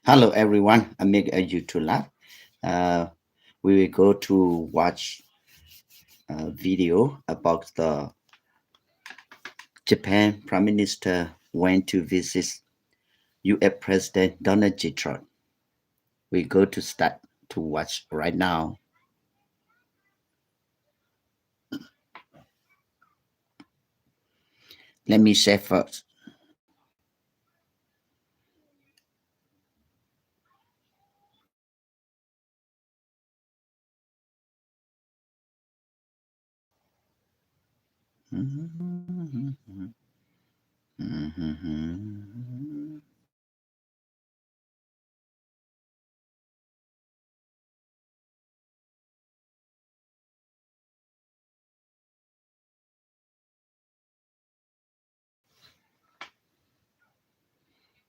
Hello, everyone. I make you to laugh. Uh, we will go to watch a video about the Japan Prime Minister went to visit U.S. President Donald J. Trump. We go to start to watch right now. Let me say first.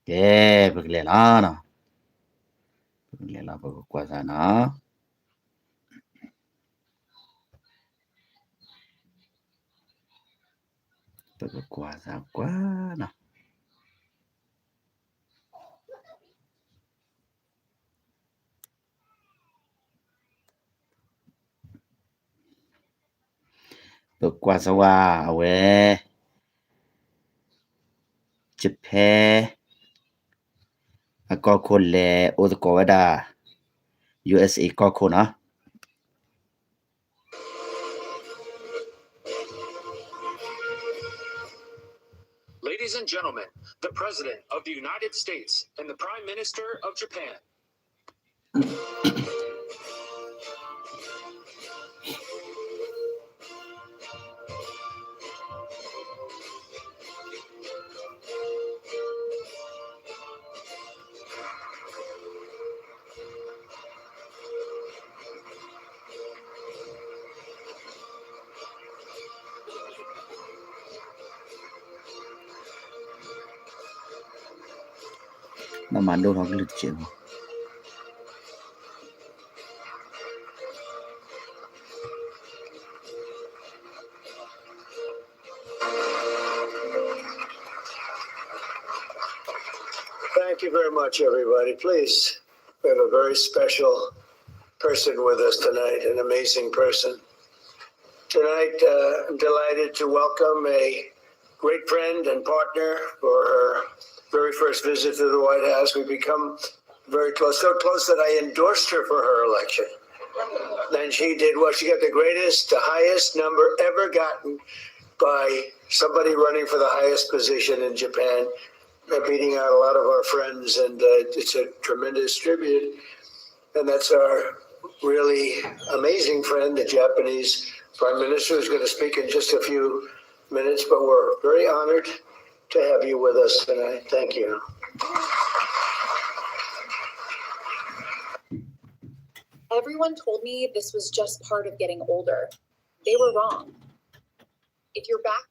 Yeah, bagaimana? Bagaimana sana? Kuana. Berkuasa wa awe. Japan. Ako kule udko wada. USA ko na. Ladies and gentlemen, the President of the United States and the Prime Minister of Japan. 那蛮多他个节目。Thank you very much, everybody. Please, we have a very special person with us tonight, an amazing person. Tonight, I'm delighted to welcome a great friend and partner for her very first visit to the White House. We've become very close, so close that I endorsed her for her election. And she did what she got the highest number ever gotten by somebody running for the highest position in Japan, beating out a lot of our friends, and it's a tremendous tribute. And that's our really amazing friend, the Japanese Prime Minister, who's going to speak in just a few minutes, but we're very honored to have you with us tonight. Thank you. Everyone told me this was just part of getting older. They were wrong. If you're back,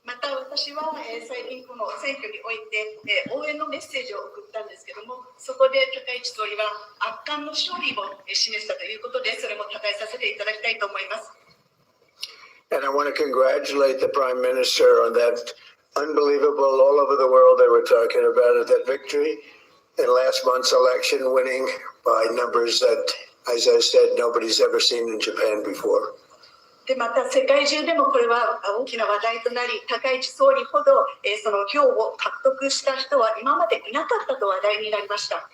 また私は最近この選挙において応援のメッセージを送ったんですけども、そこで高市総理は圧巻の勝利を示したということで、それも称えさせていただきたいと思います。And I want to congratulate the Prime Minister on that unbelievable, all over the world they were talking about it, that victory in last month's election, winning by numbers that, as I said, nobody's ever seen in Japan before. でまた世界中でもこれは大きな話題となり、高市総理ほどその票を獲得した人は今までいなかったと話題になりました。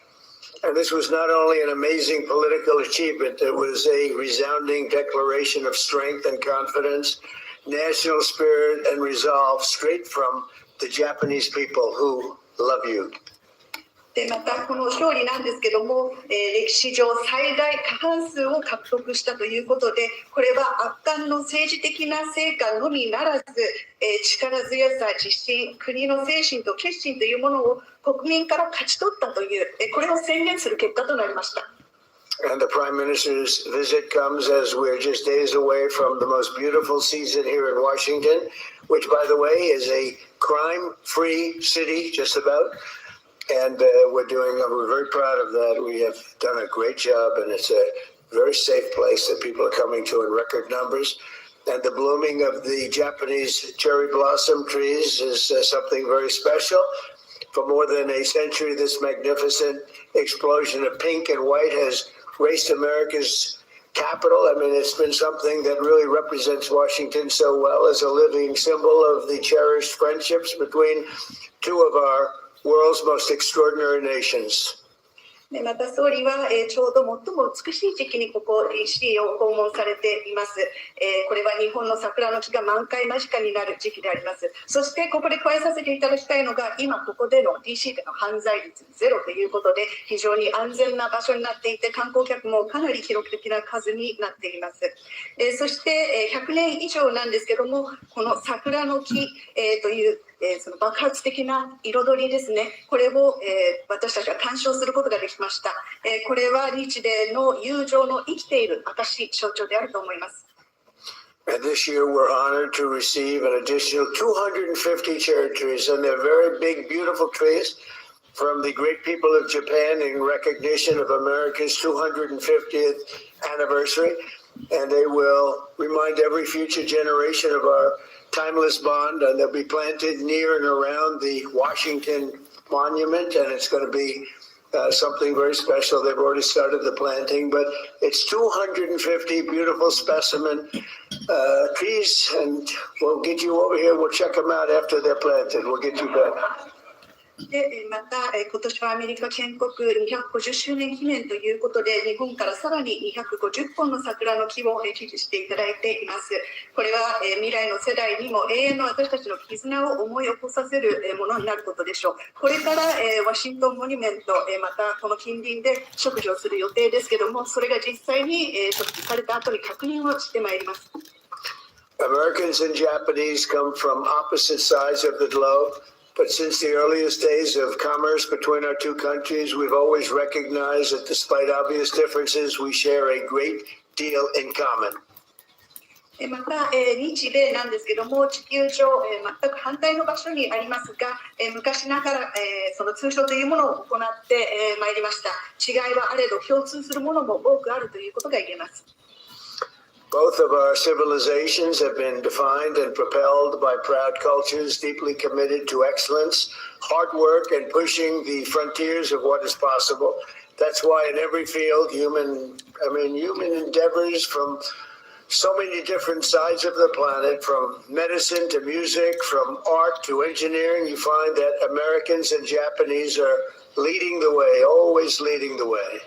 And this was not only an amazing political achievement, it was a resounding declaration of strength and confidence, national spirit and resolve straight from the Japanese people who love you. でまたこの勝利なんですけども、歴史上最大過半数を獲得したということで、これは圧巻の政治的な成果のみならず、力強さ、自信、国の精神と決心というものを国民から勝ち取ったという、これを宣言する結果となりました。And the Prime Minister's visit comes as we're just days away from the most beautiful season here in Washington, which, by the way, is a crime-free city, just about. And we're very proud of that. We have done a great job, and it's a very safe place that people are coming to in record numbers. And the blooming of the Japanese cherry blossom trees is something very special. For more than a century, this magnificent explosion of pink and white has graced America's capital. I mean, it's been something that really represents Washington so well as a living symbol of the cherished friendships between two of our world's most extraordinary nations. でまた総理は、ちょうど最も美しい時期にここ DC を訪問されています、これは日本の桜の木が満開間近になる時期であります。そしてここで加えさせていただきたいのが、今ここでの DC での犯罪率ゼロということで非常に安全な場所になっていて、観光客もかなり記録的な数になっています。そして100年以上なんですけども、この桜の木、というその爆発的な彩りですね、これを、私たちは鑑賞することができました。これは日米の友情の生きている証、象徴であると思います。And this year we're honored to receive an additional 250 cherry trees, and they're very big, beautiful trees from the great people of Japan in recognition of America's 250th anniversary. And they will remind every future generation of our timeless bond, and they'll be planted near and around the Washington Monument, and it's going to be something very special. They've already started the planting, but it's 250 beautiful specimen trees, and we'll get you over here. We'll check them out after they're planted. We'll get you back. でまた、今年はアメリカ建国250周年記念ということで、日本からさらに250本の桜の木を寄付していただいています。これは未来の世代にも永遠の私たちの絆を思い起こさせるものになることでしょう。これからワシントンモニュメント、またこの近隣で植樹をする予定ですけども、それが実際に植樹された後に確認をしてまいります。Americans and Japanese come from opposite sides of the globe. But since the earliest days of commerce between our two countries, we've always recognized that despite obvious differences, we share a great deal in common. また、日米なんですけども、地球上、全く反対の場所にありますが、昔ながら、その通商というものを行ってまいりました。違いはあれど共通するものも多くあるということが言えます。Both of our civilizations have been defined and propelled by proud cultures deeply committed to excellence, hard work, and pushing the frontiers of what is possible. That's why in every field, human endeavors from so many different sides of the planet, from medicine to music, from art to engineering, you find that Americans and Japanese are leading the way, always leading the way.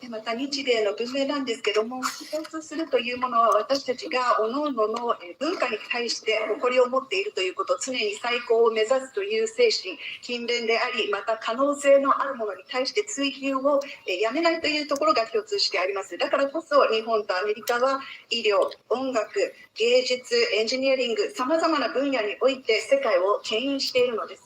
また日米の文明なんですけども、共通するというものは私たちが各々の文化に対して誇りを持っているということ、常に最高を目指すという精神、勤勉であり、また可能性のあるものに対して追求をやめないというところが共通してあります。だからこそ日本とアメリカは医療、音楽、芸術、エンジニアリング、さまざまな分野において世界を牽引しているのです。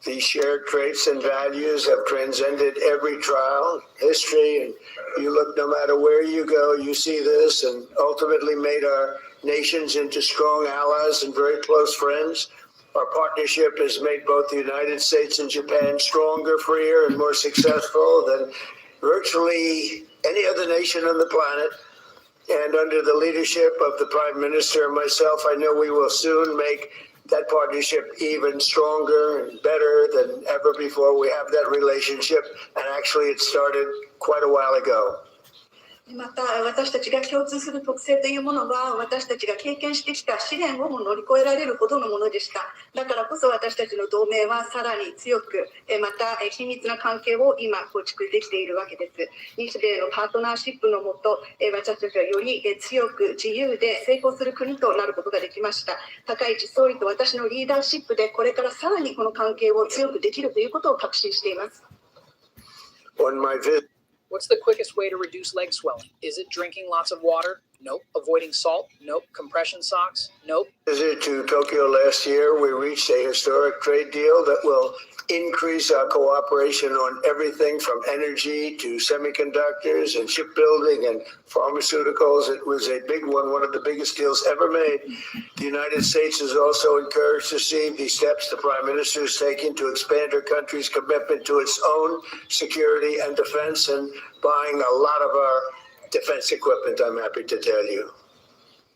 These shared traits and values have transcended every trial, history, and you look no matter where you go, you see this, and ultimately made our nations into strong allies and very close friends. Our partnership has made both the United States and Japan stronger, freer, and more successful than virtually any other nation on the planet. And under the leadership of the Prime Minister and myself, I know we will soon make that partnership even stronger and better than ever before. We have that relationship, and actually it started quite a while ago. また私たちが共通する特性というものは私たちが経験してきた試練をも乗り越えられるほどのものでした。だからこそ私たちの同盟はさらに強く、また緊密な関係を今構築できているわけです。日米のパートナーシップのもと、私たちはより強く自由で成功する国となることができました。高市総理と私のリーダーシップでこれからさらにこの関係を強くできるということを確信しています。On my visit What's the quickest way to reduce leg swelling? Is it drinking lots of water? Nope. Avoiding salt? Nope. Compression socks? Nope. visit to Tokyo last year, we reached a historic trade deal that will increase our cooperation on everything from energy to semiconductors and shipbuilding and pharmaceuticals. It was a big one of the biggest deals ever made. The United States is also encouraged to see the steps the Prime Minister is taking to expand her country's commitment to its own security and defense and buying a lot of our defense equipment, I'm happy to tell you.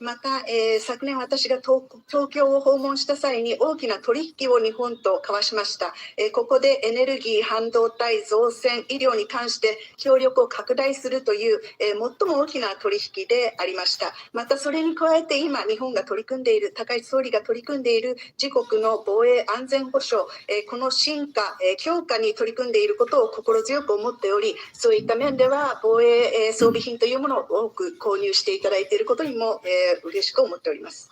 また、昨年私が東京を訪問した際に大きな取引を日本と交わしました。ここでエネルギー、半導体、造船、医療に関して協力を拡大するという、最も大きな取引でありました。またそれに加えて今日本が取り組んでいる、高市総理が取り組んでいる自国の防衛安全保障、この進化、強化に取り組んでいることを心強く思っており、そういった面では防衛装備品というものを多く購入していただいていることにも、嬉しく思っております。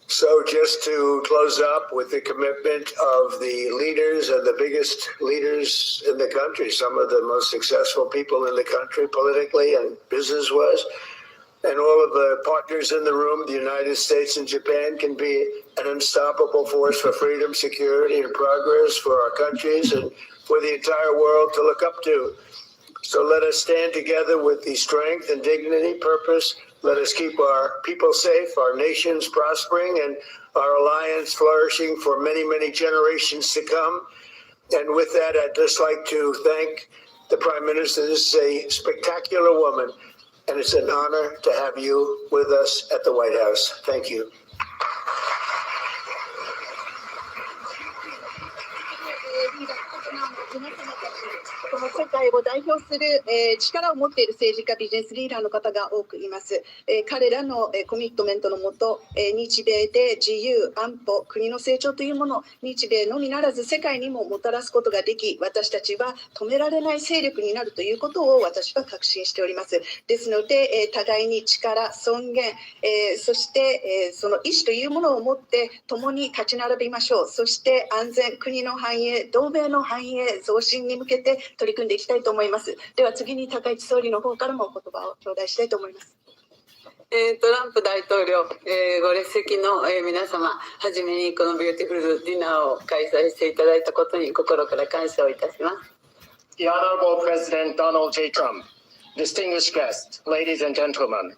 So just to close up with the commitment of the leaders and the biggest leaders in the country, some of the most successful people in the country politically and business-wise, and all of the partners in the room, the United States and Japan can be an unstoppable force for freedom, security, and progress for our countries and for the entire world to look up to. So let us stand together with the strength and dignity, purpose. Let us keep our people safe, our nations prospering, and our alliance flourishing for many, many generations to come. And with that, I'd just like to thank the Prime Minister. This is a spectacular woman, and it's an honor to have you with us at the White House. Thank you. この世界を代表する、力を持っている政治家、ビジネスリーダーの方が多くいます。彼らの、コミットメントのもと、日米で自由、安保、国の成長というものを日米のみならず世界にももたらすことができ、私たちは止められない勢力になるということを私は確信しております。ですので、互いに力、尊厳、そして、その意志というものを持って共に立ち並びましょう。そして安全、国の繁栄、同盟の繁栄、増進に向けて取り組んでいきたいと思います。では次に高市総理の方からもお言葉を頂戴したいと思います。トランプ大統領、ご列席の、皆様、はじめにこのビューティフルディナーを開催していただいたことに心から感謝をいたします。The Honorable President Donald J. Trump, distinguished guests, ladies and gentlemen,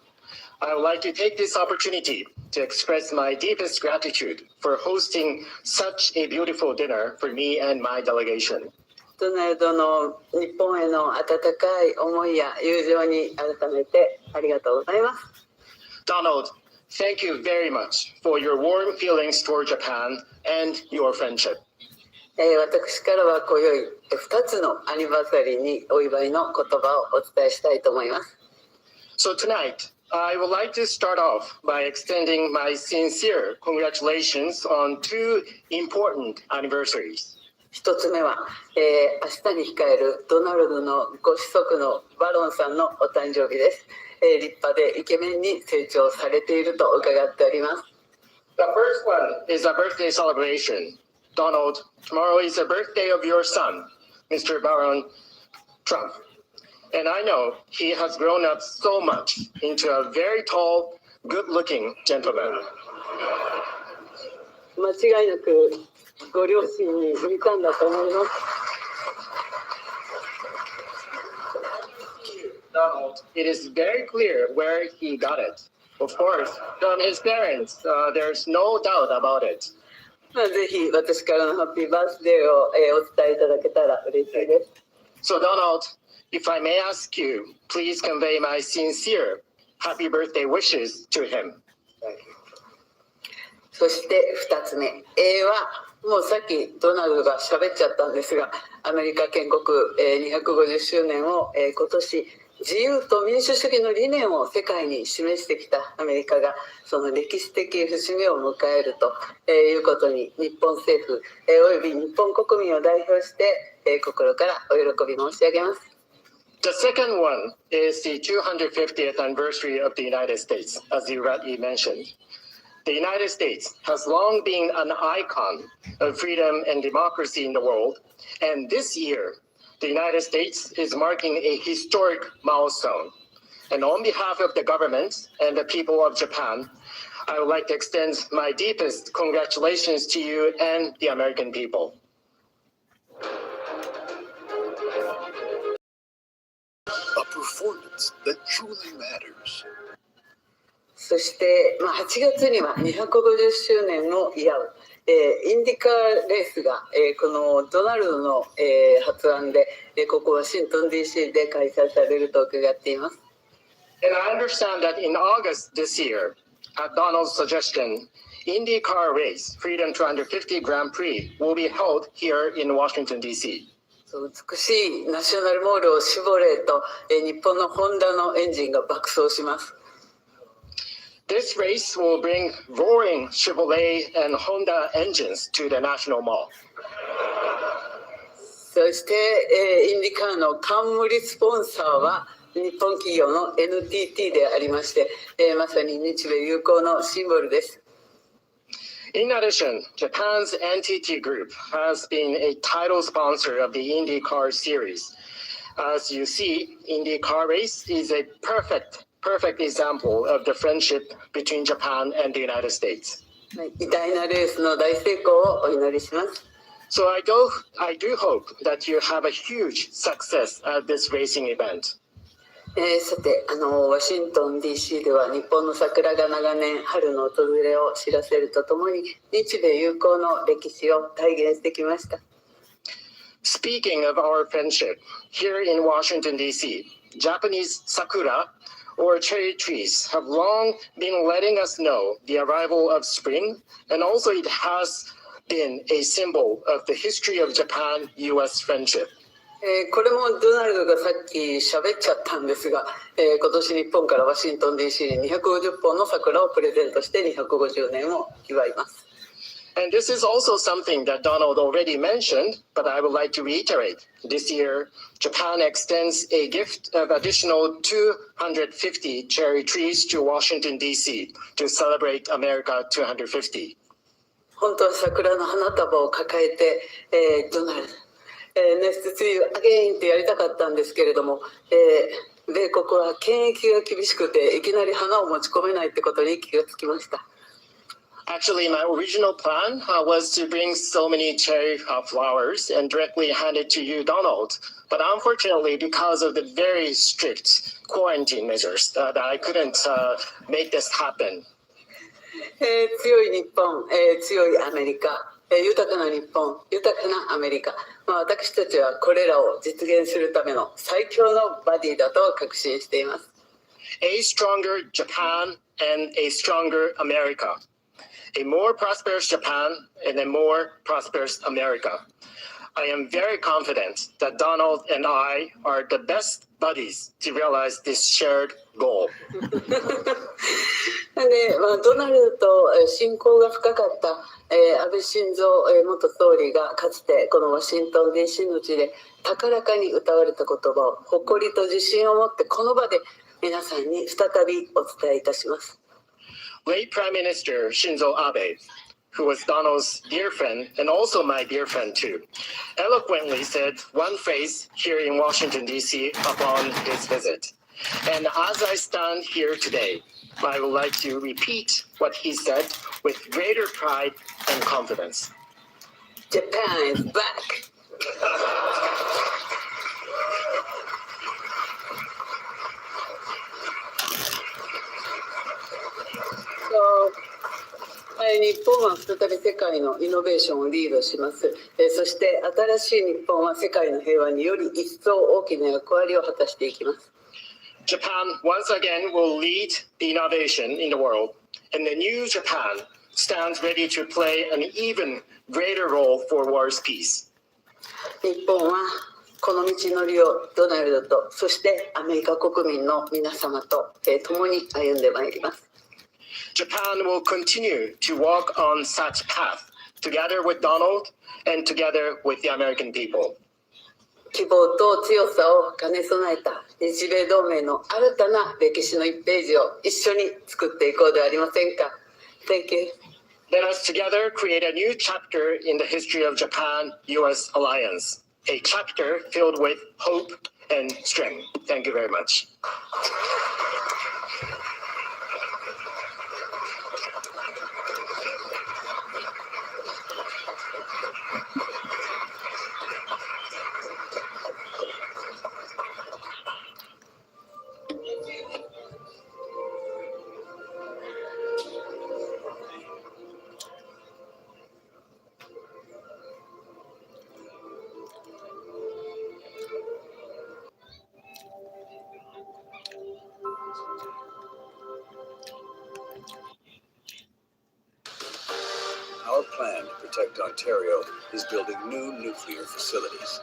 I would like to take this opportunity to express my deepest gratitude for hosting such a beautiful dinner for me and my delegation. ドナルドの日本への温かい思いや友情に改めてありがとうございます。Donald, thank you very much for your warm feelings toward Japan and your friendship. 私からは今宵2つのアニバーサリーにお祝いの言葉をお伝えしたいと思います。So tonight, I would like to start off by extending my sincere congratulations on two important anniversaries. 一つ目は、明日に控えるドナルドのご子息のバロンさんのお誕生日です。立派でイケメンに成長されていると伺っております。The first one is a birthday celebration. Donald, tomorrow is the birthday of your son, Mr. Baron Trump. And I know he has grown up so much into a very tall, good-looking gentleman. 間違いなくご両親に似たんだと思います。Donald, it is very clear where he got it. Of course, from his parents, there's no doubt about it. ぜひ私からのハッピーバースデーを、お伝えいただけたら嬉しいです。So Donald, if I may ask you, please convey my sincere happy birthday wishes to him. そして2つ目、はもうさっきドナルドが喋っちゃったんですが、アメリカ建国、250周年を、今年自由と民主主義の理念を世界に示してきたアメリカがその歴史的節目を迎えるということに日本政府および日本国民を代表して心からお喜び申し上げます。The second one is the 250th anniversary of the United States, as you rightly mentioned. The United States has long been an icon of freedom and democracy in the world, and this year, the United States is marking a historic milestone. And on behalf of the government and the people of Japan, I would like to extend my deepest congratulations to you and the American people. A performance that truly matters. そして、8月には250周年を祝う、インディカーレースが、このドナルドの、発案で、ここワシントン DC で開催されると伺っています。And I understand that in August this year, At Donald's suggestion, IndyCar race Freedom 250 Grand Prix will be held here in Washington, D.C. 美しいナショナルモールを絞れと、日本のホンダのエンジンが爆走します。This race will bring roaring Chevrolet and Honda engines to the National Mall. そして、インディカーの冠スポンサーは日本企業の NTT でありまして、まさに日米友好のシンボルです。In addition, Japan's NTT Group has been a title sponsor of the IndyCar series. As you see, IndyCar race is a perfect example of the friendship between Japan and the United States. 偉大なレースの大成功をお祈りします。So I do hope that you have a huge success at this racing event. さて、ワシントン DC では日本の桜が長年春の訪れを知らせるとともに日米友好の歴史を体現してきました。Speaking of our friendship, here in Washington, D.C., Japanese sakura or cherry trees have long been letting us know the arrival of spring, and also it has been a symbol of the history of Japan-U.S. friendship. これもドナルドがさっき喋っちゃったんですが、今年日本からワシントン DC に250本の桜をプレゼントして250年を祝います。And this is also something that Donald already mentioned, but I would like to reiterate. This year, Japan extends a gift of additional 250 cherry trees to Washington, D.C. to celebrate America 250. 本当は桜の花束を抱えて、ドナルドネストツリーアゲインってやりたかったんですけれども、米国は検疫が厳しくていきなり花を持ち込めないってことに気がつきました。Actually, my original plan was to bring so many cherry flowers and directly hand it to you, Donald. But unfortunately, because of the very strict quarantine measures, that I couldn't make this happen. 強い日本、強いアメリカ。豊かな日本、豊かなアメリカ、私たちはこれらを実現するための最強のバディだと確信しています。A stronger Japan and a stronger America. A more prosperous Japan and a more prosperous America. I am very confident that Donald and I are the best buddies to realize this shared goal. で、ドナルドと親交が深かった安倍晋三元総理がかつてこのワシントン DC の地で高らかに歌われた言葉を誇りと自信を持ってこの場で皆さんに再びお伝えいたします。Late Prime Minister Shinzo Abe, who was Donald's dear friend and also my dear friend too, eloquently said one phrase here in Washington, D.C. upon his visit. And as I stand here today, I would like to repeat what he said with greater pride and confidence. Japan is back. So, 日本は再び世界のイノベーションをリードします。そして新しい日本は世界の平和により一層大きな役割を果たしていきます。Japan once again will lead the innovation in the world, and the new Japan stands ready to play an even greater role for world's peace. 日本はこの道のりをドナルドとそしてアメリカ国民の皆様と共に歩んでまいります。Japan will continue to walk on such path together with Donald and together with the American people. 希望と強さを兼ね備えた日米同盟の新たな歴史の1ページを一緒に作っていこうではありませんか。Thank you. Let us together create a new chapter in the history of Japan-U.S. alliance, a chapter filled with hope and strength. Thank you very much. plan to protect Ontario is building new nuclear facilities.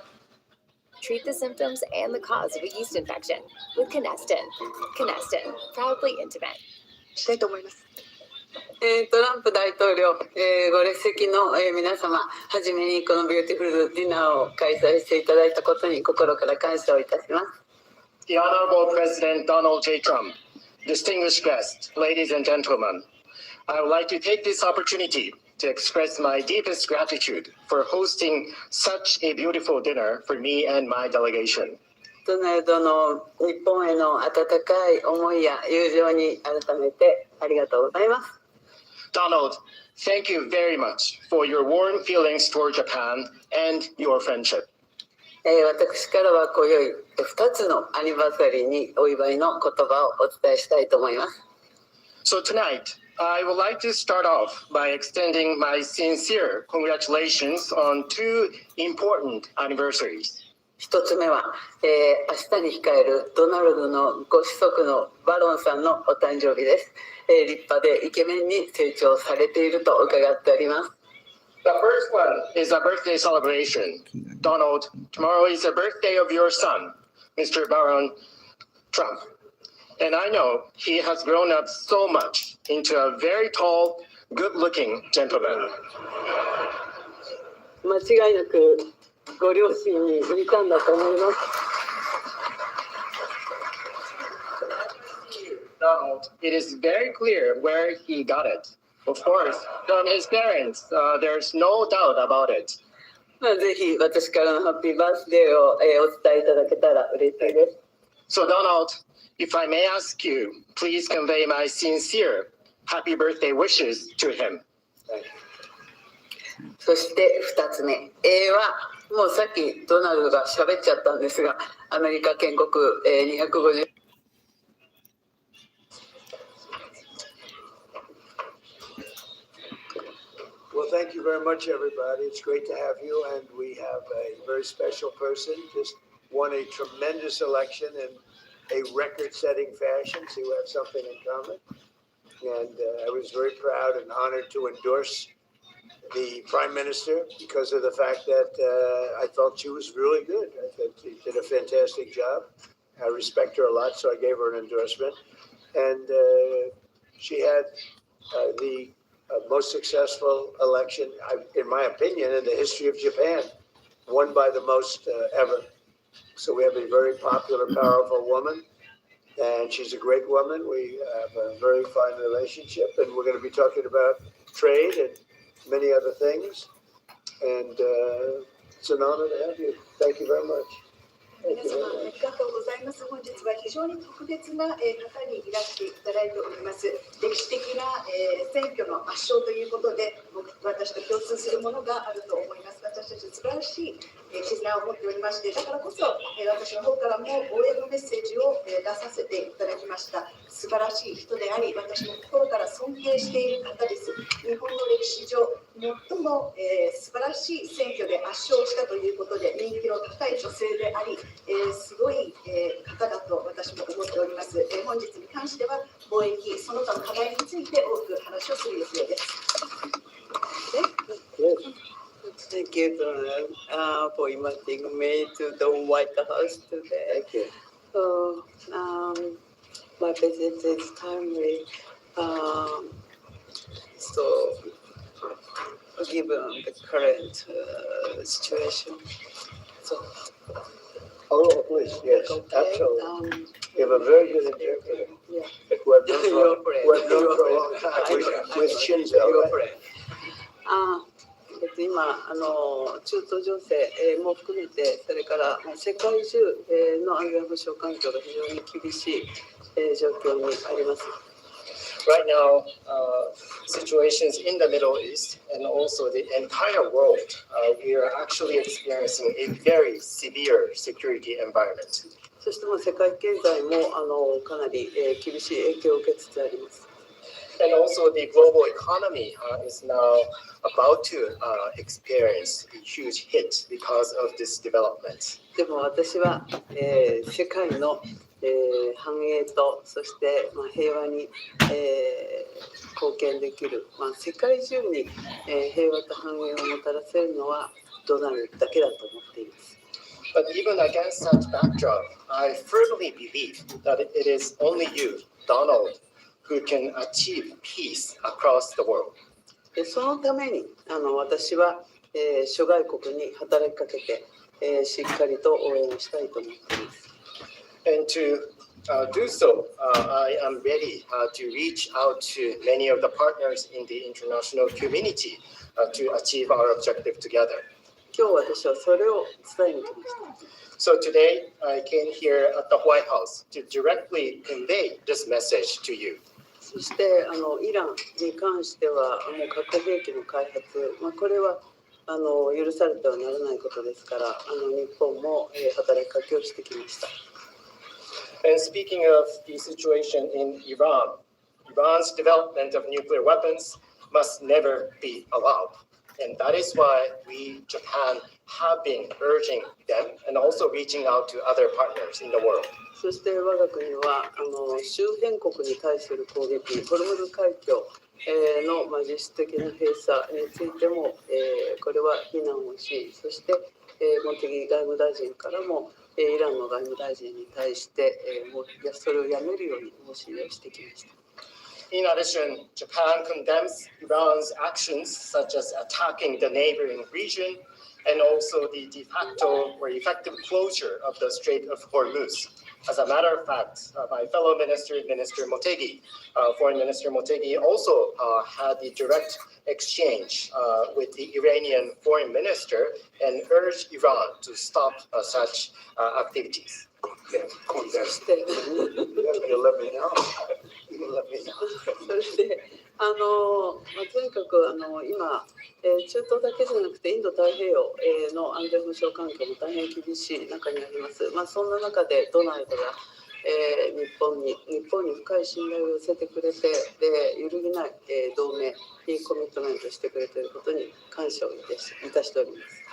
Treat the symptoms and the cause of a yeast infection with Canestin. Canestin, proudly intimate. したいと思います。トランプ大統領、ご列席の、皆様、はじめにこのビューティフルディナーを開催していただいたことに心から感謝をいたします。The Honorable President Donald J. Trump, distinguished guests, ladies and gentlemen, I would like to take this opportunity to express my deepest gratitude for hosting such a beautiful dinner for me and my delegation. ドナルドの日本への温かい思いや友情に改めてありがとうございます。Donald, thank you very much for your warm feelings toward Japan and your friendship. 私からは今宵2つのアニバーサリーにお祝いの言葉をお伝えしたいと思います。So tonight, I would like to start off by extending my sincere congratulations on two important anniversaries. 一つ目は、明日に控えるドナルドのご子息のバロンさんのお誕生日です。立派でイケメンに成長されていると伺っております。The first one is a birthday celebration. Donald, tomorrow is the birthday of your son, Mr. Baron Trump. And I know he has grown up so much into a very tall, good-looking gentleman. 間違いなくご両親に似たんだと思います。Donald, it is very clear where he got it. Of course, from his parents, there's no doubt about it. ぜひ私からのハッピーバースデーを、お伝えいただけたら嬉しいです。So Donald, if I may ask you, please convey my sincere happy birthday wishes to him. そして2つ目、はもうさっきドナルドが喋っちゃったんですが、アメリカ建国、250Well, thank you very much, everybody. It's great to have you, and we have a very special person. Just won a tremendous election in a record-setting fashion, so we have something in common. And I was very proud and honored to endorse the Prime Minister because of the fact that I felt she was really good. I thought she did a fantastic job. I respect her a lot, so I gave her an endorsement. And she had the most successful election, in my opinion, in the history of Japan, won by the most ever. So we have a very popular, powerful woman, and she's a great woman. We have a very fine relationship, and we're going to be talking about trade and many other things. And it's an honor to have you. Thank you very much. 皆様ありがとうございます。本日は非常に特別な方にいらしていただいております。歴史的な選挙の圧勝ということで、私と共通するものがあると思います。私たち素晴らしい絆を持っておりまして、だからこそ私の方からも応援のメッセージを出させていただきました。素晴らしい人であり、私の心から尊敬している方です。日本の歴史上最も素晴らしい選挙で圧勝したということで、人気の高い女性であり、すごい方だと私も思っております。本日に関しては貿易その他の課題について多く話をする予定です。Thank you, Donald, for inviting me to the White House today. Thank you. So, my visit is timely. So, given the current situation, so. Oh, please, yes, absolutely. You have a very good interpreter. Yeah. Who I've known for a long time with Shinzo. Right? 今中東情勢も含めて、それから世界中の安全保障環境が非常に厳しい状況にあります。Right now, situations in the Middle East and also the entire world, we are actually experiencing a very severe security environment. そしても世界経済もかなり厳しい影響を受けつつあります。And also the global economy is now about to experience a huge hit because of this development. でも私は世界の繁栄とそして、平和に、貢献できる、世界中に、平和と繁栄をもたらせるのはドナルドだけだと思っています。But even against that backdrop, I firmly believe that it is only you, Donald, who can achieve peace across the world. そのために私は、諸外国に働きかけて、しっかりと応援をしたいと思っています。And to do so, I am ready to reach out to many of the partners in the international community to achieve our objective together. 今日私はそれを伝えに来ました。So today, I came here at the White House to directly convey this message to you. そしてイランに関してはもう核兵器の開発、これは許されてはならないことですから日本も働きかけをしてきました。And speaking of the situation in Iran, Iran's development of nuclear weapons must never be allowed. And that is why we, Japan, have been urging them and also reaching out to other partners in the world. そして我が国は周辺国に対する攻撃、ホルムズ海峡の実質的な閉鎖についてもこれは非難をし、そして茂木外務大臣からもイランの外務大臣に対してそれをやめるように申し入れをしてきました。In addition, Japan condemns Iran's actions such as attacking the neighboring region and also the de facto or effective closure of the Strait of Hormuz. As a matter of fact, my fellow minister, Minister Motegi, Foreign Minister Motegi, also had a direct exchange with the Iranian foreign minister and urged Iran to stop such activities. You let me know. You let me know. そしてとにかく今、中東だけじゃなくてインド太平洋の安全保障環境も大変厳しい中にあります。そんな中でドナルドが、日本に深い信頼を寄せてくれてで揺るぎない、同盟にコミットメントしてくれていることに感謝をいたしております。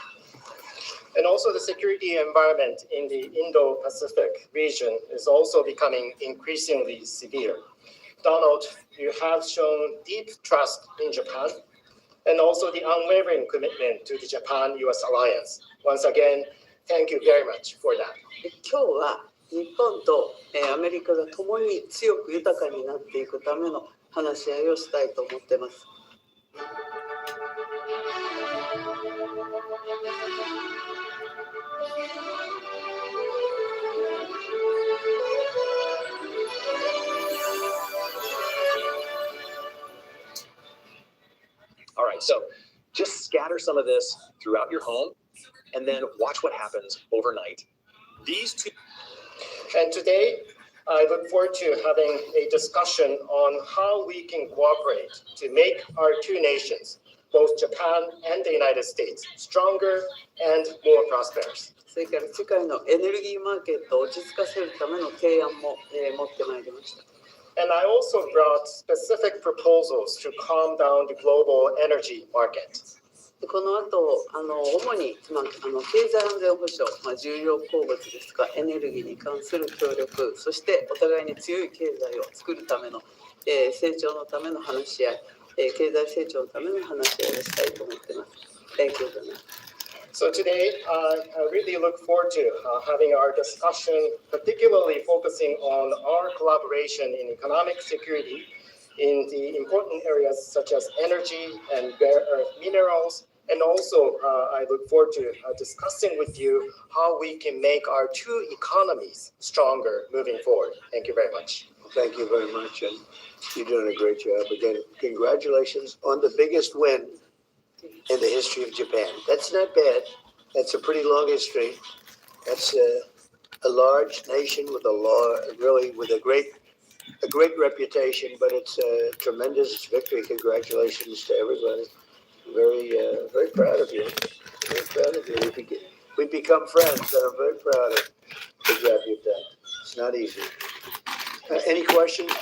And also the security environment in the Indo-Pacific region is also becoming increasingly severe. Donald, you have shown deep trust in Japan and also the unwavering commitment to the Japan-US alliance. Once again, thank you very much for that. 今日は日本とアメリカが共に強く豊かになっていくための話し合いをしたいと思っています。All right, so just scatter some of this throughout your home and then watch what happens overnight. These two. And today, I look forward to having a discussion on how we can cooperate to make our two nations, both Japan and the United States, stronger and more prosperous. それから世界のエネルギーマーケットを落ち着かせるための提案も、持ってまいりました。And I also brought specific proposals to calm down the global energy market. この後、主に、経済安全保障、重要鉱物ですか、エネルギーに関する協力、そしてお互いに強い経済を作るための、成長のための話し合い、経済成長のための話し合いをしたいと思っています。Thank you very much. So today, I really look forward to having our discussion, particularly focusing on our collaboration in economic security in the important areas such as energy and rare earth minerals. And also, I look forward to discussing with you how we can make our two economies stronger moving forward. Thank you very much. Thank you very much, and you're doing a great job. Again, congratulations on the biggest win in the history of Japan. That's not bad. That's a pretty long history. That's a large nation with a great reputation, but it's a tremendous victory. Congratulations to everybody. Very proud of you. Very proud of you. We've become friends, and I'm very proud of the job you've done. It's not easy. Any questions?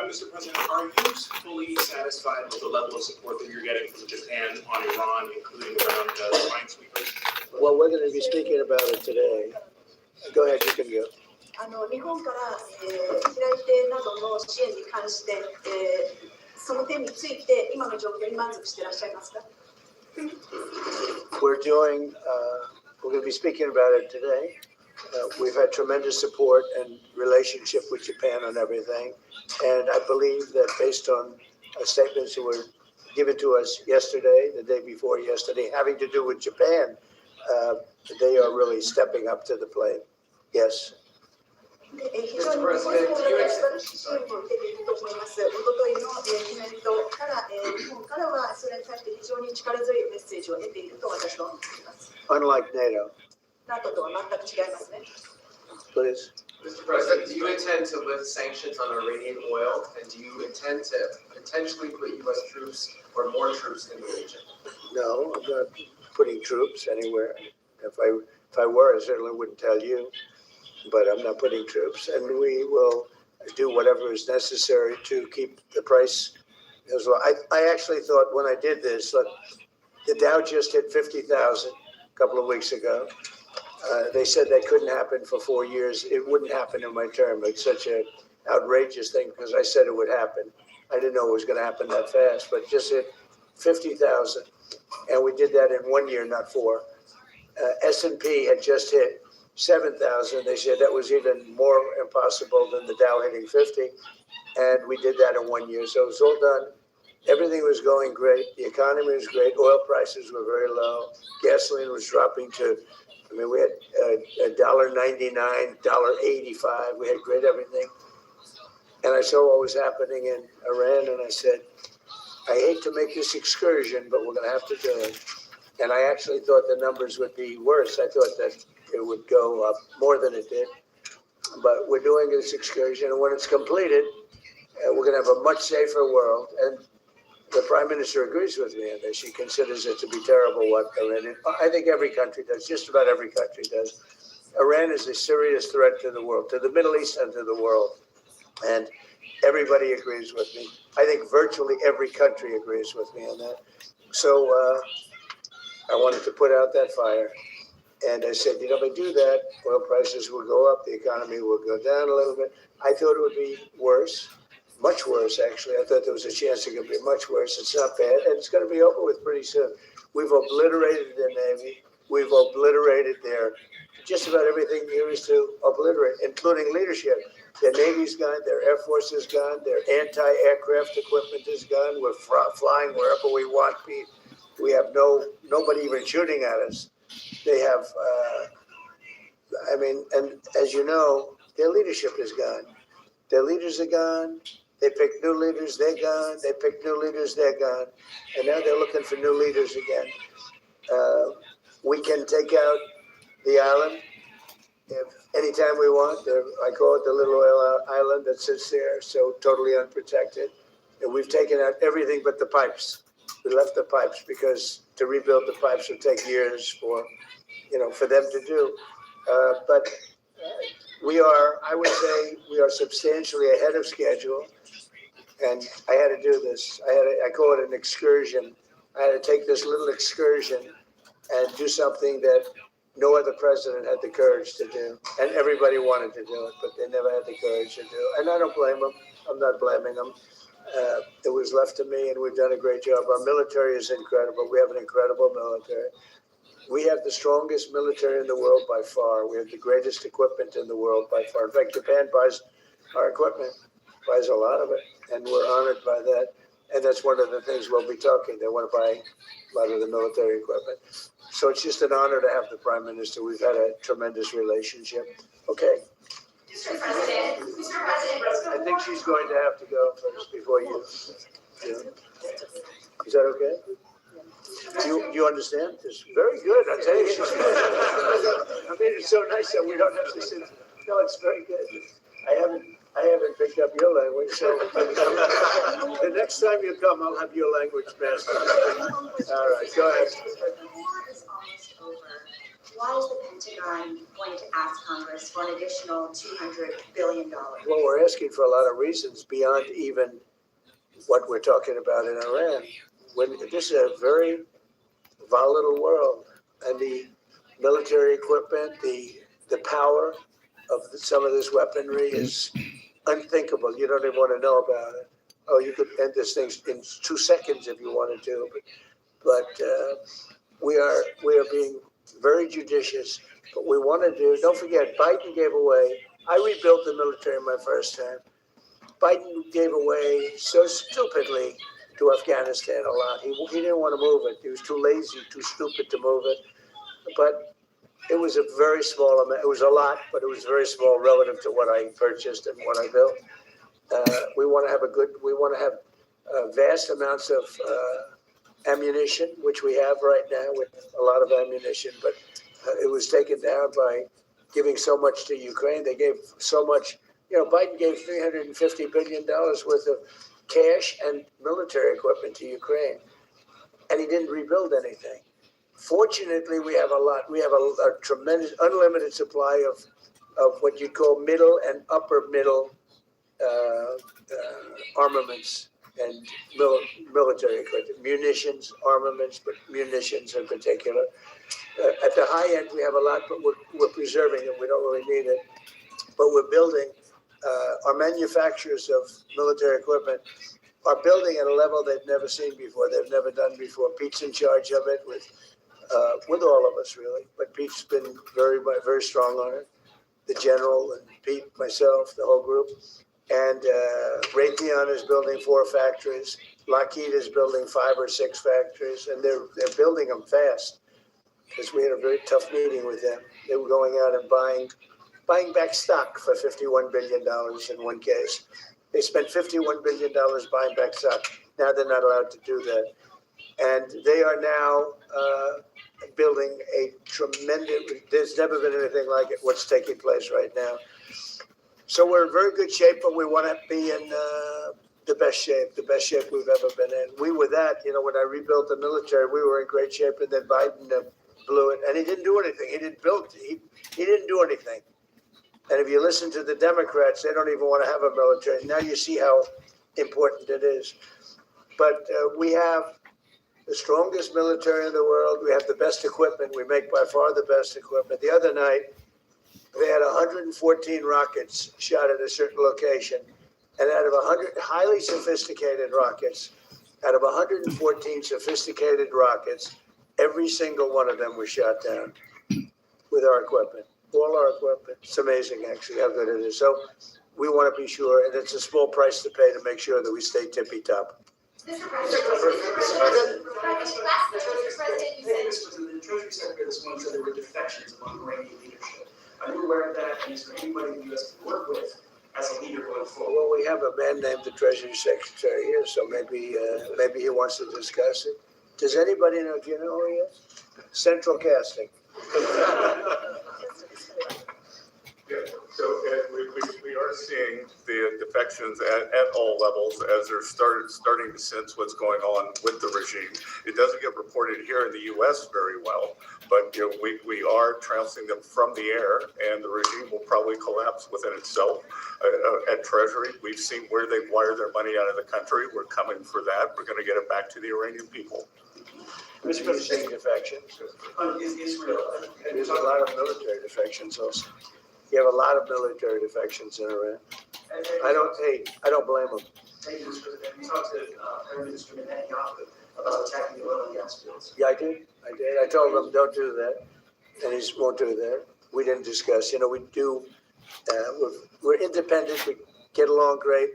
Mr. President, are you fully satisfied with the level of support that you're getting from Japan on Iran, including around the minesweepers? Well, we're going to be speaking about it today. Go ahead, you can go. 日本から、平井邸などの支援に関して、その点について今の状況に満足していらっしゃいますか？ We're doing, we're going to be speaking about it today. We've had tremendous support and relationship with Japan on everything. And I believe that based on statements that were given to us yesterday, the day before yesterday, having to do with Japan, they are really stepping up to the plate. Yes. 非常に日本から素晴らしい支援を受けていると思います。おとといのコメントから、日本からはそれに対して非常に力強いメッセージを得ていると私は思っています。Unlike NATO. NATO とは全く違いますね。Please. Mr. President, do you intend to lift sanctions on Iranian oil, and do you intend to potentially put U.S. troops or more troops in the region? No, I'm not putting troops anywhere. If I were, I certainly wouldn't tell you. But I'm not putting troops, and we will do whatever is necessary to keep the price as well. I actually thought when I did this, look, the Dow just hit 50,000 a couple of weeks ago. They said that couldn't happen for 4 years. It wouldn't happen in my term. It's such an outrageous thing because I said it would happen. I didn't know it was going to happen that fast, but just hit 50,000, and we did that in 1 year, not 4. S&P had just hit 7,000. They said that was even more impossible than the Dow hitting 50. And we did that in 1 year. So it was all done. Everything was going great. The economy was great. Oil prices were very low. Gasoline was dropping to, I mean, we had $1.99, $1.85. We had great everything. And I saw what was happening in Iran. And I said, I hate to make this excursion, but we're going to have to do it. And I actually thought the numbers would be worse. I thought that it would go up more than it did. But we're doing this excursion, and when it's completed, we're going to have a much safer world. And the Prime Minister agrees with me on this. She considers it to be terrible what Iran is. I think every country does, just about every country does. Iran is a serious threat to the world, to the Middle East and to the world. And everybody agrees with me. I think virtually every country agrees with me on that. So I wanted to put out that fire. And I said, if I do that, oil prices will go up, the economy will go down a little bit. I thought it would be worse, much worse, actually. I thought there was a chance it could be much worse. It's not bad, and it's going to be over with pretty soon. We've obliterated their Navy. We've obliterated just about everything there is to obliterate, including leadership. Their Navy's gone, their Air Force is gone, their anti-aircraft equipment is gone. We're flying wherever we want. We have nobody even shooting at us. They have, and as you know, their leadership is gone. Their leaders are gone. They pick new leaders, they're gone. They pick new leaders, they're gone. And now they're looking for new leaders again. We can take out the island anytime we want. I call it the little oil island that sits there, so totally unprotected. And we've taken out everything but the pipes. We left the pipes because to rebuild the pipes would take years for them to do. But I would say we are substantially ahead of schedule. And I had to do this. I call it an excursion. I had to take this little excursion and do something that no other president had the courage to do. And everybody wanted to do it, but they never had the courage to do it. And I don't blame them. I'm not blaming them. It was left to me, and we've done a great job. Our military is incredible. We have an incredible military. We have the strongest military in the world by far. We have the greatest equipment in the world by far. In fact, Japan buys our equipment, buys a lot of it, and we're honored by that. And that's one of the things we'll be talking. They want to buy a lot of the military equipment. So it's just an honor to have the Prime Minister. We've had a tremendous relationship. Okay. Mr. President, I think she's going to have to go first before you. Is that okay? You understand? It's very good. I tell you, she's good. I mean, it's so nice that we don't have to sit. No, it's very good. I haven't picked up your language, so the next time you come, I'll have your language mastered. All right, go ahead. The war is almost over. Why is the Pentagon going to ask Congress for an additional $200 billion? Well, we're asking for a lot of reasons beyond even what we're talking about in Iran. This is a very volatile world, and the military equipment, the the power of some of this weaponry is unthinkable. You don't even want to know about it. Oh, you could end this thing in 2 seconds if you wanted to, but we are being very judicious. But we want to do. Don't forget, Biden gave away. I rebuilt the military my first time. Biden gave away so stupidly to Afghanistan a lot. He didn't want to move it. He was too lazy, too stupid to move it. But it was a very small amount. It was a lot, but it was very small relative to what I purchased and what I built. We want to have vast amounts of ammunition, which we have right now with a lot of ammunition, but it was taken down by giving so much to Ukraine. They gave so much. Biden gave $350 billion worth of cash and military equipment to Ukraine, and he didn't rebuild anything. Fortunately, we have a lot. We have a tremendous, unlimited supply of what you call middle and upper middle armaments and military equipment, munitions, armaments, but munitions in particular. At the high end, we have a lot, but we're preserving it. We don't really need it, but we're building. Our manufacturers of military equipment are building at a level they've never seen before. They've never done before. Pete's in charge of it with all of us, really. But Pete's been very, very strong on it. The general and Pete, myself, the whole group. And Raytheon is building 4 factories. Lockheed is building 5 or 6 factories, and they're building them fast. Because we had a very tough meeting with them. They were going out and buying back stock for $51 billion in one case. They spent $51 billion buying back stock. Now they're not allowed to do that. And they are now building a tremendous, there's never been anything like it, what's taking place right now. So we're in very good shape, but we want to be in the best shape we've ever been in. We were that, when I rebuilt the military, we were in great shape, and then Biden blew it, and he didn't do anything. He didn't do anything. And if you listen to the Democrats, they don't even want to have a military. Now you see how important it is. But we have the strongest military in the world. We have the best equipment. We make by far the best equipment. The other night, they had 114 rockets shot at a certain location. And out of 100 highly sophisticated rockets, out of 114 sophisticated rockets, every single one of them was shot down with our equipment. All our equipment. It's amazing, actually, how good it is. So we want to be sure, and it's a small price to pay to make sure that we stay tippy top. The Treasury Secretary this morning said there were defections among Iranian leadership. Are you aware of that? And is there anybody the U.S. can work with as a leader going forward? Well, we have a man named the Treasury Secretary here, so maybe he wants to discuss it. Does anybody know? Do you know who he is? Central Casting. Yeah, so we are seeing the defections at all levels as they're starting to sense what's going on with the regime. It doesn't get reported here in the U.S. very well, but we are trouncing them from the air, and the regime will probably collapse within itself. At Treasury, we've seen where they've wired their money out of the country. We're coming for that. We're going to get it back to the Iranian people. Mr. President, defections. Israel. There's a lot of military defections also. You have a lot of military defections in Iran. I don't blame them. Thank you, Mr. President. You talked to Prime Minister Netanyahu about attacking the oil and gas fields. Yeah, I did. I told him don't do that, and he won't do that. We didn't discuss. We do. We're independent. We get along great.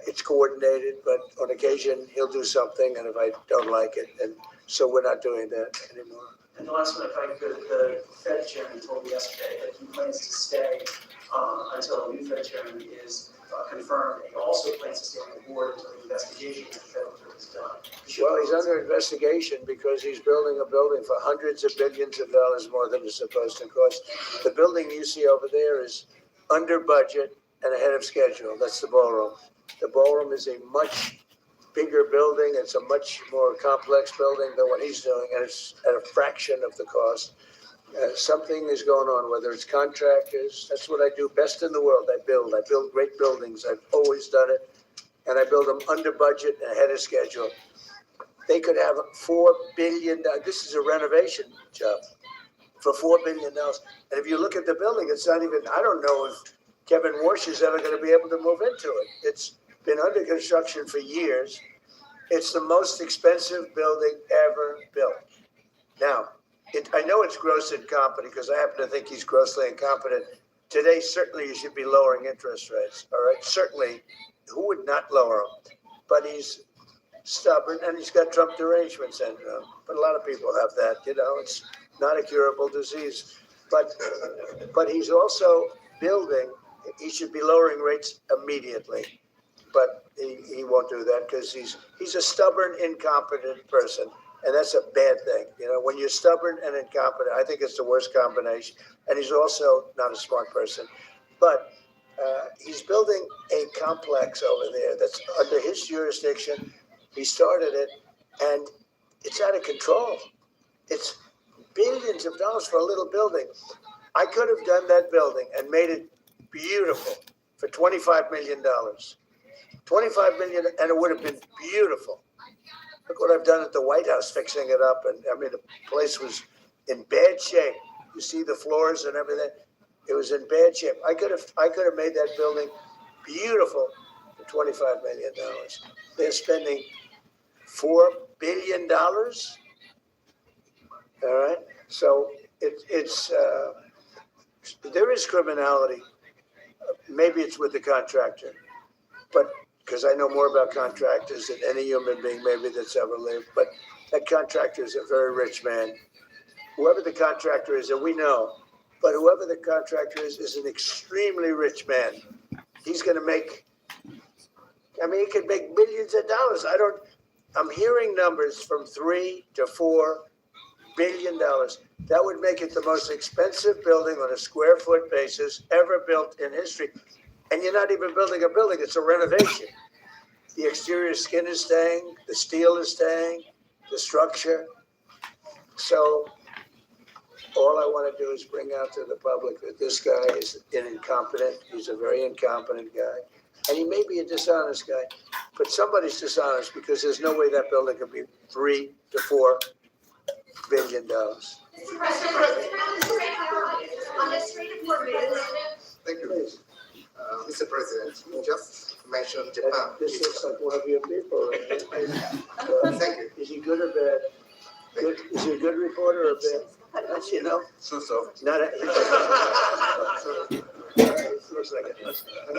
It's coordinated, but on occasion he'll do something, and if I don't like it, and so we're not doing that anymore. And the last one, if I could, the Fed chairman told me yesterday that he plans to stay until a new Fed chairman is confirmed. And he also plans to stay on the board until the investigation of the Federal Reserve is done. Well, he's under investigation because he's building a building for hundreds of billions of dollars more than it's supposed to cost. The building you see over there is under budget and ahead of schedule. That's the ballroom. The ballroom is a much bigger building. It's a much more complex building than what he's doing, and it's at a fraction of the cost. Something is going on, whether it's contractors. That's what I do best in the world. I build great buildings. I've always done it, and I build them under budget and ahead of schedule. They could have $4 billion. This is a renovation job. for $4 billion. And if you look at the building, it's not even, I don't know if Kevin Warsh is ever going to be able to move into it. It's been under construction for years. It's the most expensive building ever built. Now, I know it's gross incompetent because I happen to think he's grossly incompetent. Today, certainly you should be lowering interest rates, all right? Certainly, who would not lower them? But he's stubborn and he's got Trump derangement syndrome. But a lot of people have that, you know, it's not a curable disease. But he's also building, he should be lowering rates immediately. But he won't do that because he's a stubborn, incompetent person. And that's a bad thing. You know, when you're stubborn and incompetent, I think it's the worst combination. And he's also not a smart person. But he's building a complex over there that's under his jurisdiction. He started it, and it's out of control. It's billions of dollars for a little building. I could have done that building and made it beautiful for $25 million. $25 million, and it would have been beautiful. Look what I've done at the White House, fixing it up, and I mean the place was in bad shape. You see the floors and everything; it was in bad shape. I could have made that building beautiful for $25 million. They're spending $4 billion. All right, so it's there is criminality. Maybe it's with the contractor, but because I know more about contractors than any human being maybe that's ever lived. But that contractor is a very rich man. Whoever the contractor is, and we know, but whoever the contractor is an extremely rich man. He's going to make, I mean, he could make millions of dollars. I'm hearing numbers from $3 to $4 billion. That would make it the most expensive building on a square foot basis ever built in history. And you're not even building a building, it's a renovation. The exterior skin is staying, the steel is staying, the structure. So all I want to do is bring out to the public that this guy is an incompetent, he's a very incompetent guy. And he may be a dishonest guy, but somebody's dishonest because there's no way that building could be $3 to $4 billion. Thank you. Please. Mr. President, you just mentioned Japan. This looks like one of your people. Right? Thank you. Is he good or bad? Good, is he a good reporter or bad? You know? So. Not a, looks like it.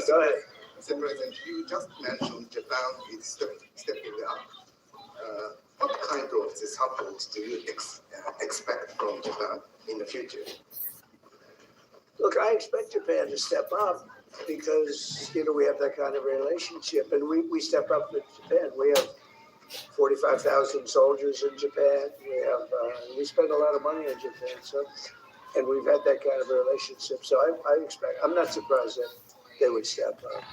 Go ahead. Mr. President, you just mentioned Japan is stepping up. What kind of support do you expect from Japan in the future? Look, I expect Japan to step up because, you know, we have that kind of relationship, and we step up with Japan. We have 45,000 soldiers in Japan. We spend a lot of money in Japan, so, and we've had that kind of relationship. So I expect, I'm not surprised that they would step up.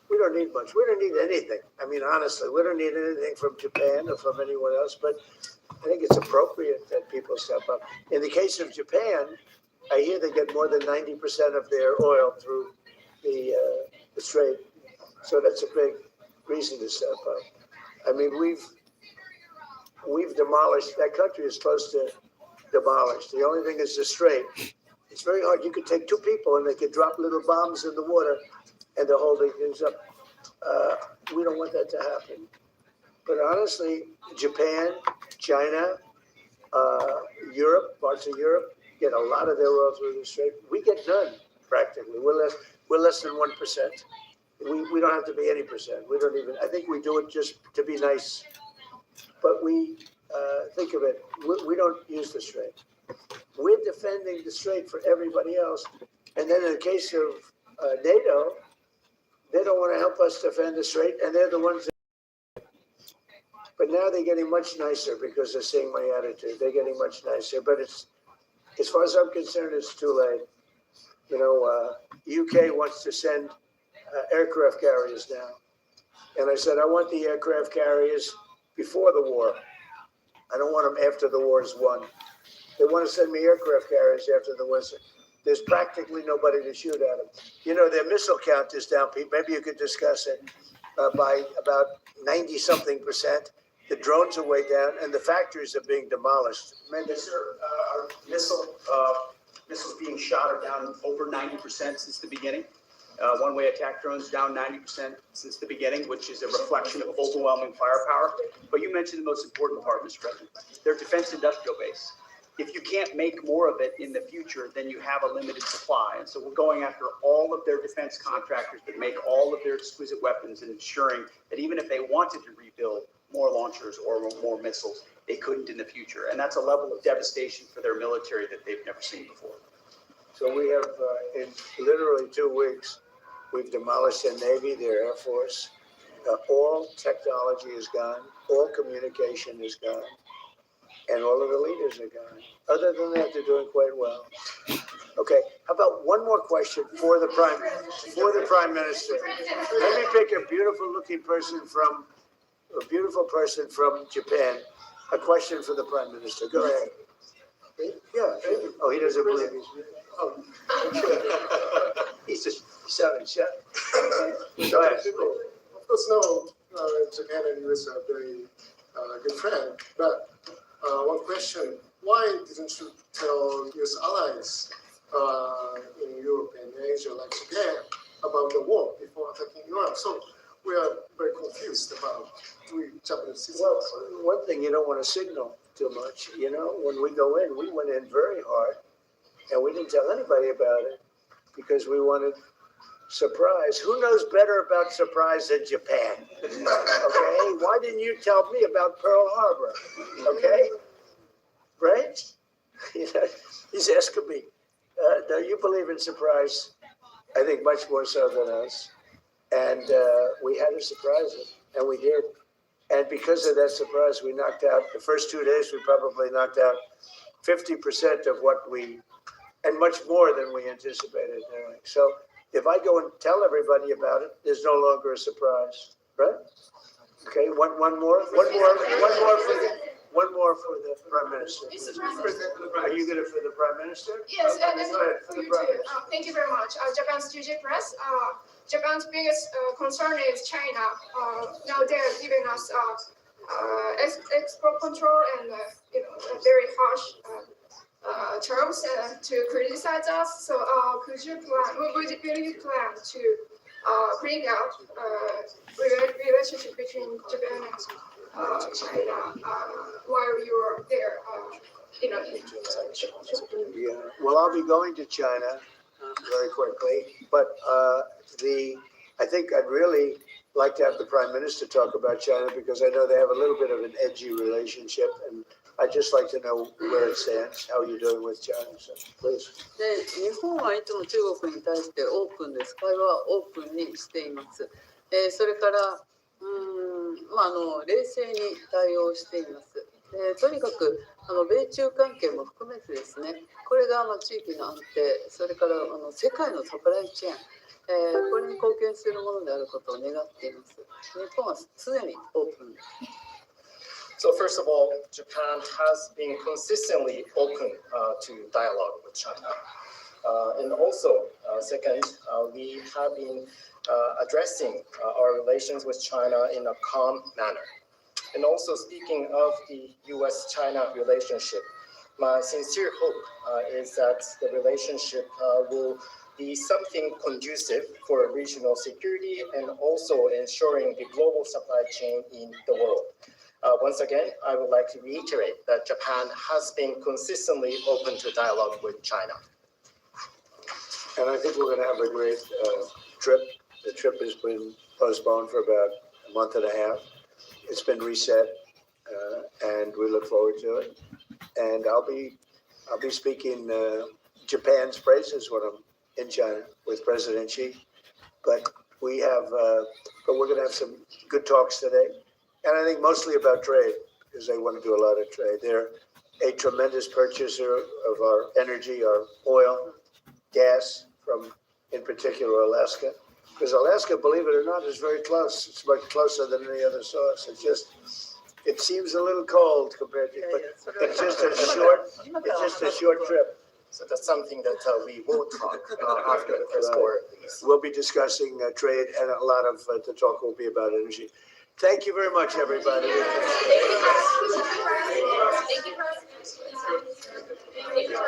We don't need much. We don't need anything. I mean, honestly, we don't need anything from Japan or from anyone else, but I think it's appropriate that people step up. In the case of Japan, I hear they get more than 90% of their oil through the strait. So that's a big reason to step up. I mean, we've demolished, that country is close to demolished. The only thing is the strait. It's very hard. You could take two people and they could drop little bombs in the water and they're holding things up. We don't want that to happen. But honestly, Japan, China, Europe, parts of Europe, get a lot of their oil through the strait. We get none, practically. We're less than 1%. We don't have to be any percent. We don't even, I think we do it just to be nice. But we think of it, we don't use the strait. We're defending the strait for everybody else. And then in the case of NATO, they don't want to help us defend the strait, and they're the ones that. But now they're getting much nicer because they're seeing my attitude. They're getting much nicer. But it's, as far as I'm concerned, it's too late. You know, UK wants to send aircraft carriers now. And I said, I want the aircraft carriers before the war. I don't want them after the war is won. They want to send me aircraft carriers after the war. There's practically nobody to shoot at them. You know, their missile count is down, Pete. Maybe you could discuss it by about 90-something%. The drones are way down, and the factories are being demolished. Yes, sir. Our missiles being shot are down over 90% since the beginning. One-way attack drones down 90% since the beginning, which is a reflection of overwhelming firepower. But you mentioned the most important part, Mr. President. Their defense industrial base. If you can't make more of it in the future, then you have a limited supply. And so we're going after all of their defense contractors that make all of their exquisite weapons and ensuring that even if they wanted to rebuild more launchers or more missiles, they couldn't in the future. And that's a level of devastation for their military that they've never seen before. So we have, in literally 2 weeks, we've demolished their Navy, their Air Force. All technology is gone. All communication is gone. And all of the leaders are gone. Other than that, they're doing quite well. Okay, how about one more question for the Prime Minister? Let me pick a beautiful-looking person from Japan. A question for the Prime Minister. Go ahead. Yeah. Oh, he doesn't believe he's. Oh. He's just sounding shy. Go ahead. Of course, no, Japan and US are very good friends. But one question: why didn't you tell US allies in Europe and Asia, like Japan, about the war before attacking Iran? So we are very confused about Japanese citizens. Well, one thing, you don't want to signal too much. You know, when we go in, we went in very hard, and we didn't tell anybody about it because we wanted surprise. Who knows better about surprise than Japan? Okay, why didn't you tell me about Pearl Harbor? Okay, right? He's asking me. No, you believe in surprise, I think much more so than us. And we had to surprise him, and we did. And because of that surprise, we knocked out, the first 2 days, we probably knocked out 50% of what we, and much more than we anticipated doing. So if I go and tell everybody about it, there's no longer a surprise, right? Okay, one more for the Prime Minister. Mr. President. Are you going to for the Prime Minister? Yes, and Go ahead, for the Prime Minister. thank you very much. Japan's JJ Press. Japan's biggest concern is China. Now they're giving us export control and very harsh terms to criticize us. So would you plan to bring out relationship between Japan and China while you're there? Yeah. Well, I'll be going to China very quickly, but I think I'd really like to have the Prime Minister talk about China because I know they have a little bit of an edgy relationship, and I'd just like to know where it stands, how you're doing with China. So, please. で、日本はいつも中国に対してオープンです。会話はオープンにしています。それから、冷静に対応しています。とにかく米中関係も含めてですね、これが地域の安定、それから世界のサプライチェーン、これに貢献するものであることを願っています。日本は常にオープンです。So first of all, Japan has been consistently open to dialogue with China. And also, second, we have been addressing our relations with China in a calm manner. And also speaking of the US-China relationship, my sincere hope is that the relationship will be something conducive for regional security and also ensuring the global supply chain in the world. Once again, I would like to reiterate that Japan has been consistently open to dialogue with China. And I think we're going to have a great trip. The trip has been postponed for about a month and a half. It's been reset, and we look forward to it. And I'll be speaking Japan's praises when I'm in China with President Xi. But we're going to have some good talks today. And I think mostly about trade, because they want to do a lot of trade. They're a tremendous purchaser of our energy, our oil, gas from, in particular, Alaska. Because Alaska, believe it or not, is very close. It's much closer than any other source. It seems a little cold compared to, but it's just a short trip. So that's something that we will talk after the first war. We'll be discussing trade, and a lot of the talk will be about energy. Thank you very much, everybody. Thank you,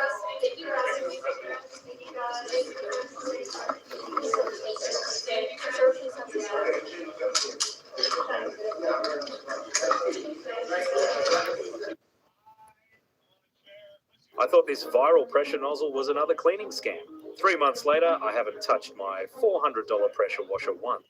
I thought this viral pressure nozzle was another cleaning scam. 3 months later, I haven't touched my $400 pressure washer once.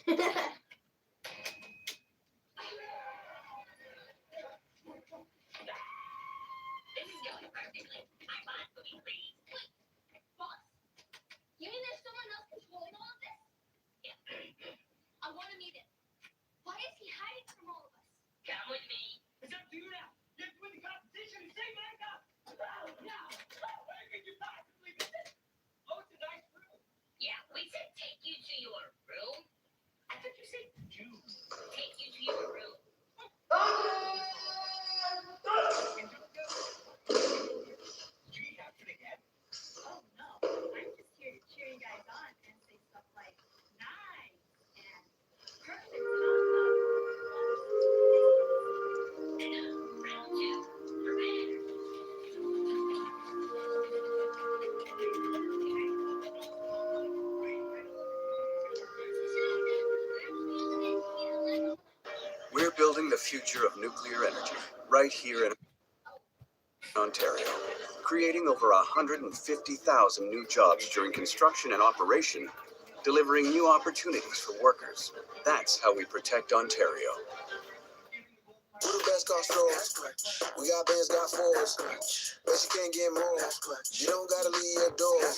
You mean there's someone else controlling all of this? Yeah. I want to meet him. Why is he hiding from all of us? Come with me. It's up to you now. You have to win the competition and save mankind. Now, where could you possibly be? Oh, it's a nice room. Yeah, we said take you to your room. I thought you said you take you to your room. Oh no, I'm just here to cheer you guys on and say stuff like nice and perfect and all that. Round two, prepare. We're building the future of nuclear energy right here in Ontario, creating over 150,000 new jobs during construction and operation, delivering new opportunities for workers. That's how we protect Ontario. We the best cost stores. We got bands, got fours. Bet you can't get more. You don't gotta leave your door.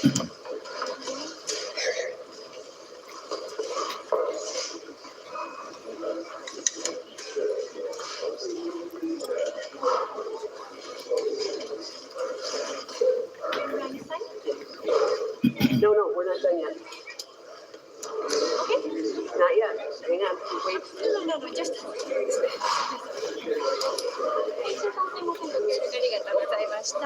No, we're not done yet. Okay. Not yet. Hang on. Wait. No, just. ありがとうございました。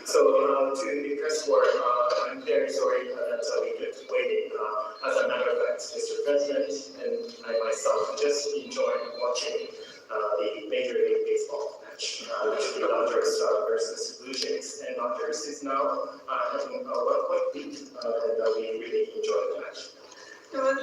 So to the press corps, I'm very sorry that we kept waiting. As a matter of fact, Mr. President and I myself just enjoyed watching the Major League Baseball match between Dodgers versus Blue Jays. And Dodgers is now having a 1-point lead, and we really enjoyed the match. まず、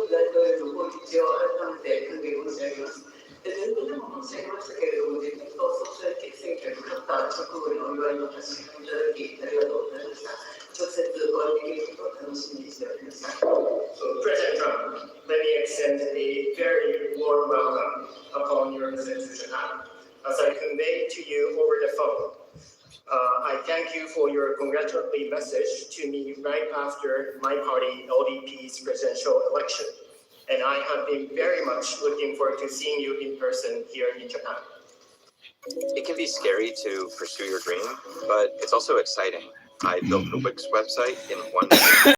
大統領のご一応改めて歓迎申し上げます。前年でも申し上げましたけれども、自民党総裁選挙に勝った直後にお祝いの発信をいただき、ありがとうございました。直接お会いできることを楽しみにしておりました。So, President Trump, let me extend a very warm welcome upon your visit to Japan. As I conveyed to you over the phone, I thank you for your congratulatory message to me right after my party LDP's presidential election. And I have been very much looking forward to seeing you in person here in Japan. It can be scary to pursue your dream, but it's also exciting. I built the Wix website in 1 week.